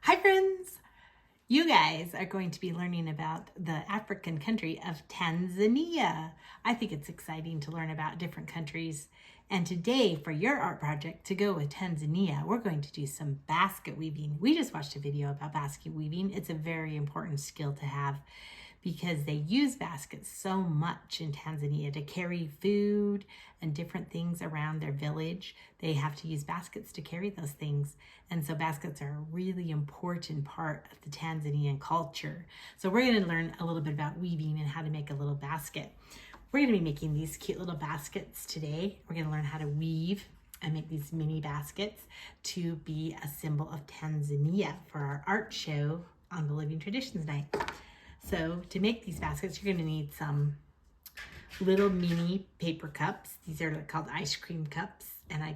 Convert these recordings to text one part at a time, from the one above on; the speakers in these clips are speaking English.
Hi friends! You guys are going to be learning about the African country of Tanzania. I think it's exciting to learn about different countries. And today for your art project to go with Tanzania, we're going to do some basket weaving. We just watched a video about basket weaving. It's a very important skill to have because they use baskets so much in Tanzania to carry food and different things around their village. They have to use baskets to carry those things. And so baskets are a really important part of the Tanzanian culture. So we're going to learn a little bit about weaving and how to make a little basket. We're going to be making these cute little baskets today. We're going to learn how to weave and make these mini baskets to be a symbol of Tanzania for our art show on the Living Traditions Night. So to make these baskets, you're going to need some little mini paper cups. These are called ice cream cups, and I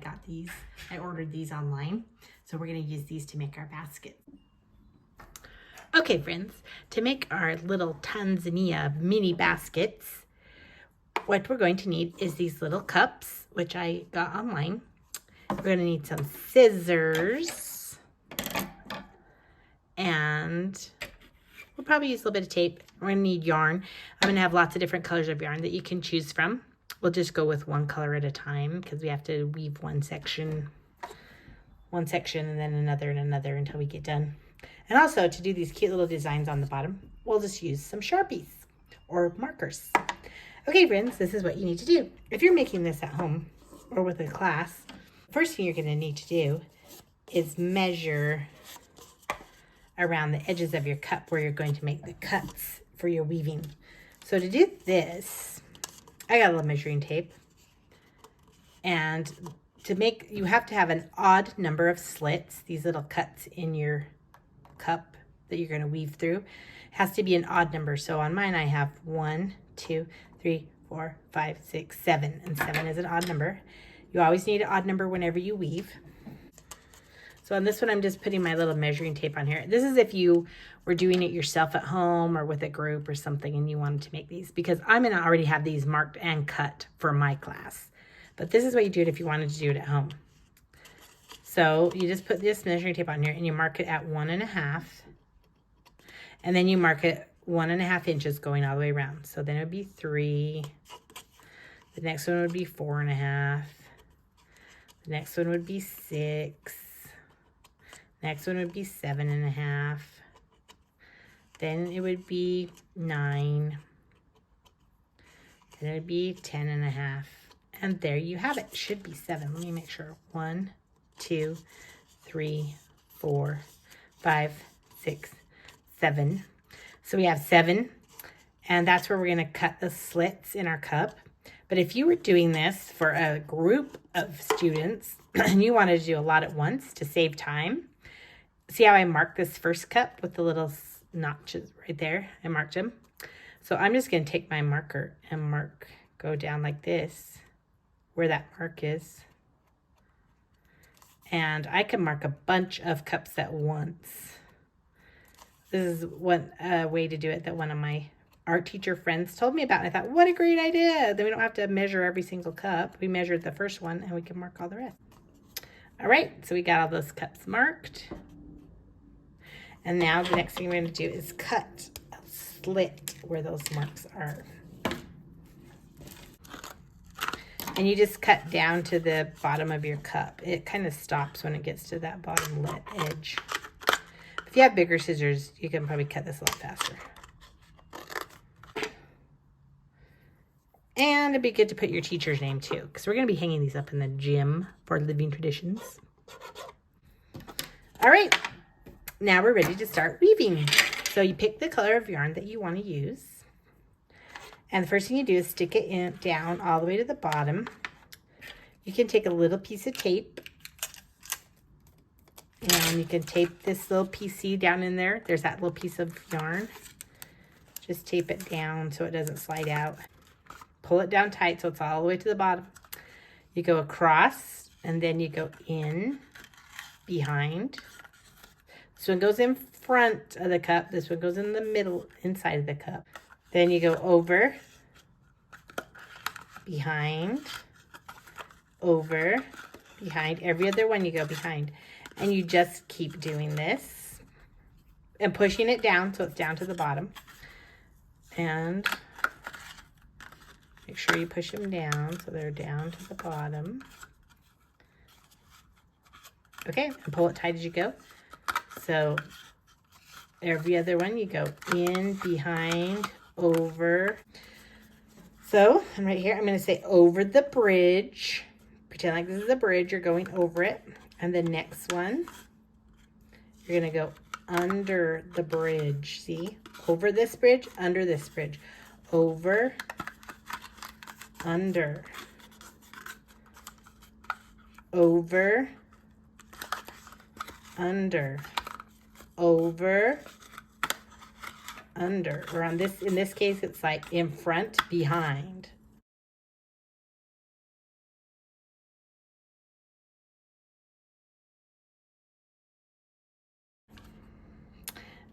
ordered these online. So we're going to use these to make our basket. Okay, friends, to make our little Tanzania mini baskets, what we're going to need is these little cups, which I got online. We're going to need some scissors, and we'll probably use a little bit of tape. We're going to need yarn. I'm going to have lots of different colors of yarn that you can choose from. We'll just go with one color at a time because we have to weave one section and then another and another until we get done. And also to do these cute little designs on the bottom, we'll just use some Sharpies or markers. Okay, friends, this is what you need to do. If you're making this at home or with a class, first thing you're going to need to do is measure around the edges of your cup where you're going to make the cuts for your weaving. So to do this, I got a little measuring tape. And to make, you have to have an odd number of slits, these little cuts in your cup that you're going to weave through. It has to be an odd number. So on mine, I have 1, 2, 3, 4, 5, 6, 7. And 7 is an odd number. You always need an odd number whenever you weave. So on this one, I'm just putting my little measuring tape on here. This is if you were doing it yourself at home or with a group or something and you wanted to make these, because I'm going to already have these marked and cut for my class. But this is what you do it if you wanted to do it at home. So you just put this measuring tape on here and you mark it at 1.5. And then you mark it 1.5 inches going all the way around. So then it would be 3. The next one would be 4.5. The next one would be 6. Next one would be 7.5. Then it would be 9. Then it would be 10.5. And there you have it. Should be 7. Let me make sure. 1, 2, 3, 4, 5, 6, 7. So we have 7. And that's where we're going to cut the slits in our cup. But if you were doing this for a group of students and you wanted to do a lot at once to save time, see how I marked this first cup with the little notches right there? I marked them. So I'm just going to take my marker and go down like this, where that mark is. And I can mark a bunch of cups at once. This is one way to do it that one of my art teacher friends told me about. And I thought, what a great idea. Then we don't have to measure every single cup. We measured the first one and we can mark all the rest. All right, so we got all those cups marked. And now the next thing we're going to do is cut a slit where those marks are. And you just cut down to the bottom of your cup. It kind of stops when it gets to that bottom edge. If you have bigger scissors, you can probably cut this a lot faster. And it'd be good to put your teacher's name too, because we're going to be hanging these up in the gym for Living Traditions. All right. Now we're ready to start weaving. So you pick the color of yarn that you want to use. And the first thing you do is stick it down all the way to the bottom. You can take a little piece of tape. And you can tape this little piece down in there. There's that little piece of yarn. Just tape it down so it doesn't slide out. Pull it down tight so it's all the way to the bottom. You go across and then you go in, behind. This one goes in front of the cup. This one goes in the middle, inside of the cup. Then you go over, behind, over, behind. Every other one you go behind. And you just keep doing this and pushing it down so it's down to the bottom. And make sure you push them down so they're down to the bottom. Okay, and pull it tight as you go. So every other one you go in, behind, over. So, and right here I'm going to say over the bridge. Pretend like this is a bridge. You're going over it. And the next one, you're going to go under the bridge. See? Over this bridge, under this bridge. Over, under, over, under, over, under. Or on this, in this case, it's like in front, behind.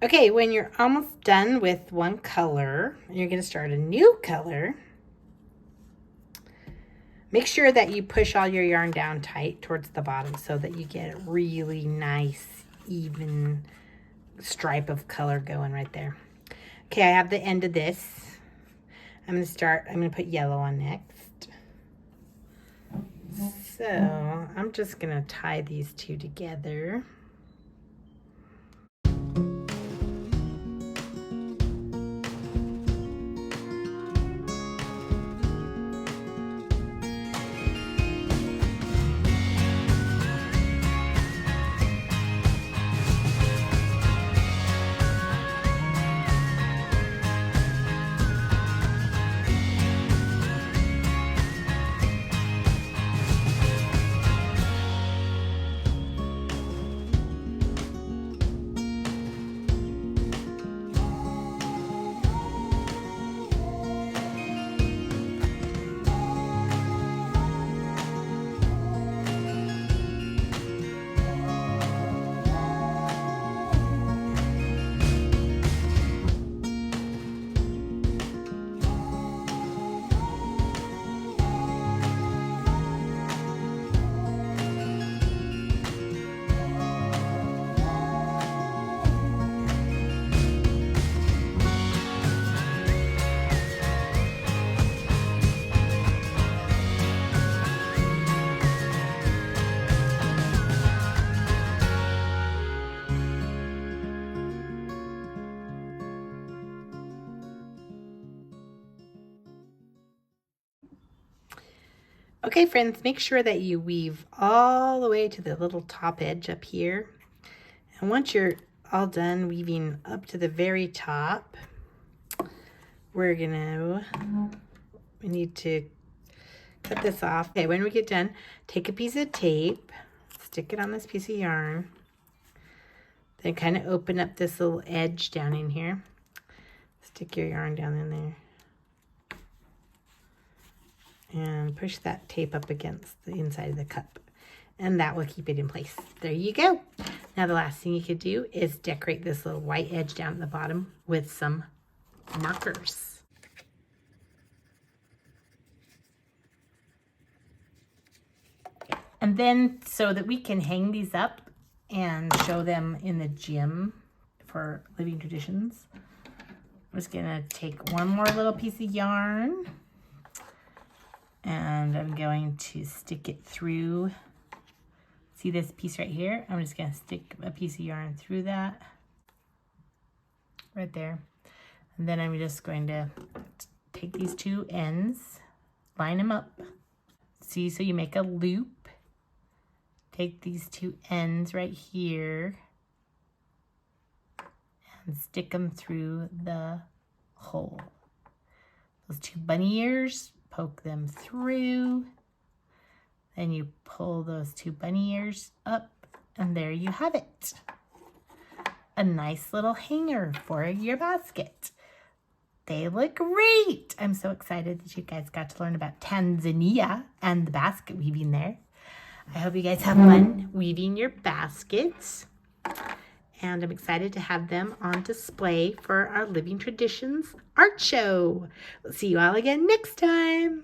Okay, when you're almost done with one color, you're going to start a new color. Make sure that you push all your yarn down tight towards the bottom so that you get a really nice, even stripe of color going right there. Okay, I have the end of this. I'm going to put yellow on next. So I'm just going to tie these two together. Okay, friends, make sure that you weave all the way to the little top edge up here. And once you're all done weaving up to the very top, we need to cut this off. Okay, when we get done, take a piece of tape, stick it on this piece of yarn, then kind of open up this little edge down in here. Stick your yarn down in there. And push that tape up against the inside of the cup. And that will keep it in place. There you go. Now the last thing you could do is decorate this little white edge down at the bottom with some markers. And then so that we can hang these up and show them in the gym for Living Traditions, I'm just gonna take one more little piece of yarn. And I'm going to stick it through. See this piece right here? I'm just going to stick a piece of yarn through that. Right there. And then I'm just going to take these two ends, line them up. See, so you make a loop. Take these two ends right here and stick them through the hole. Those two bunny ears, poke them through, then you pull those two bunny ears up, and there you have it. A nice little hanger for your basket. They look great. I'm so excited that you guys got to learn about Tanzania and the basket weaving there. I hope you guys have fun weaving your baskets. And I'm excited to have them on display for our Living Traditions art show. We'll see you all again next time.